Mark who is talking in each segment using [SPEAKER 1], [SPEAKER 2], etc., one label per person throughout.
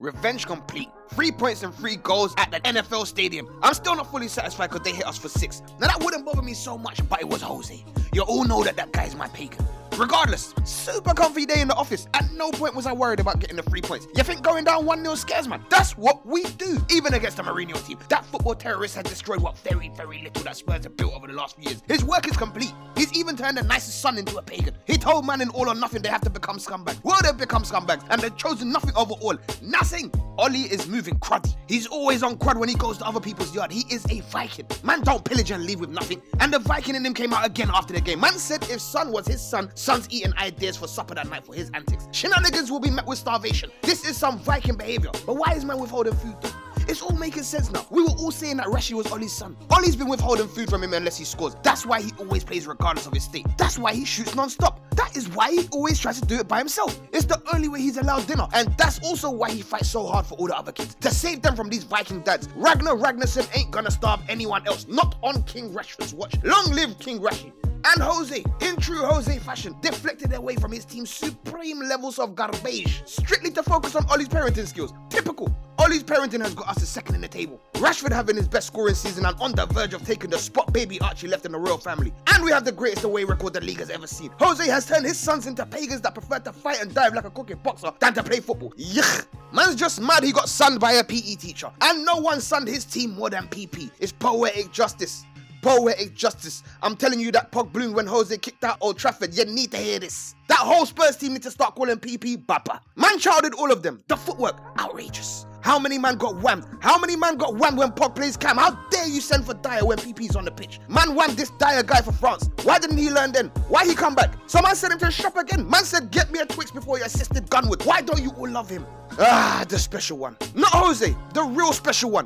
[SPEAKER 1] Revenge complete. 3 points and 3 goals at the NFL stadium. I'm still not fully satisfied because they hit us for 6. Now that wouldn't bother me so much, but it was Jose. You all know that guy's my pagan. Regardless, super comfy day in the office. At no point was I worried about getting the 3 points. You think going down 1-0 scares, man? That's what we do. Even against the Mourinho team. That football terrorist has destroyed what very little that Spurs have built over the last few years. His work is complete. He's even turned the nicest son into a pagan. He told man in All or Nothing they have to become scumbags. Well, they've become scumbags and they've chosen nothing over all. Nothing. Ollie is moving cruddy. He's always on crud when he goes to other people's yard. He is a Viking. Man don't pillage and leave with nothing. And the Viking in him came out again after the game. Man said if son was his son, son's eating ideas for supper that night for his antics. Shenanigans will be met with starvation. This is some Viking behavior. But why is man withholding food though? It's all making sense now. We were all saying that Rashi was Ollie's son. Ollie's been withholding food from him unless he scores. That's why he always plays regardless of his state. That's why he shoots non-stop. That is why he always tries to do it by himself. It's the only way he's allowed dinner. And that's also why he fights so hard for all the other kids. To save them from these Viking dads. Ragnar Ragnarsson ain't gonna starve anyone else. Not on King Rashford's watch. Long live King Rashi. And Jose, in true Jose fashion, deflected away from his team's supreme levels of garbage, strictly to focus on Ollie's parenting skills. Typical. Ollie's parenting has got us a second in the table. Rashford having his best scoring season and on the verge of taking the spot baby Archie left in the royal family. And we have the greatest away record the league has ever seen. Jose has turned his sons into pagans that prefer to fight and dive like a cooking boxer than to play football. Yuck. Man's just mad he got sunned by a PE teacher. And no one sunned his team more than PP. It's poetic justice. Poetic justice. I'm telling you that Pog bloomed when Jose kicked out Old Trafford. You need to hear this. That whole Spurs team need to start calling PP Bappa. Man childed all of them. The footwork, outrageous. How many man got whammed? How many man got whammed when Pog plays Cam? How dare you send for Dyer when PP's on the pitch? Man whammed this Dyer guy for France. Why didn't he learn then? Why he come back? So man sent him to the shop again. Man said get me a Twix before you assisted Gunwood. Why don't you all love him? Ah, the special one. Not Jose, the real special one.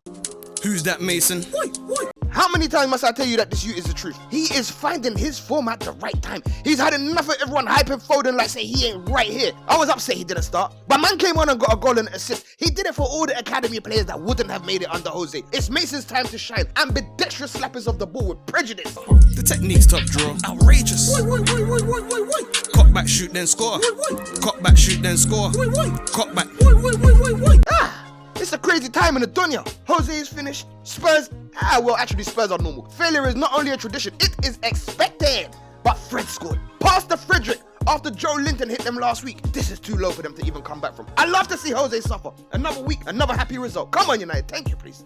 [SPEAKER 2] Who's that, Mason?
[SPEAKER 1] Wait. How many times must I tell you that this youth is the truth? He is finding his form at the right time. He's had enough of everyone hyping Foden like say he ain't right here. I was upset he didn't start, but man came on and got a goal and assist. He did it for all the academy players that wouldn't have made it under Jose. It's Mason's time to shine. Ambidextrous slappers of the ball with prejudice.
[SPEAKER 2] The technique's top draw. Outrageous.
[SPEAKER 3] Wait.
[SPEAKER 2] Cock back, shoot, then score. Cock back, shoot, then score. Cock back.
[SPEAKER 1] It's a crazy time in the dunya. Jose is finished. Spurs, well actually Spurs are normal. Failure is not only a tradition, it is expected. But Fred scored. Pass to Frederick after Joe Linton hit them last week. This is too low for them to even come back from. I love to see Jose suffer. Another week, another happy result. Come on United, thank you please.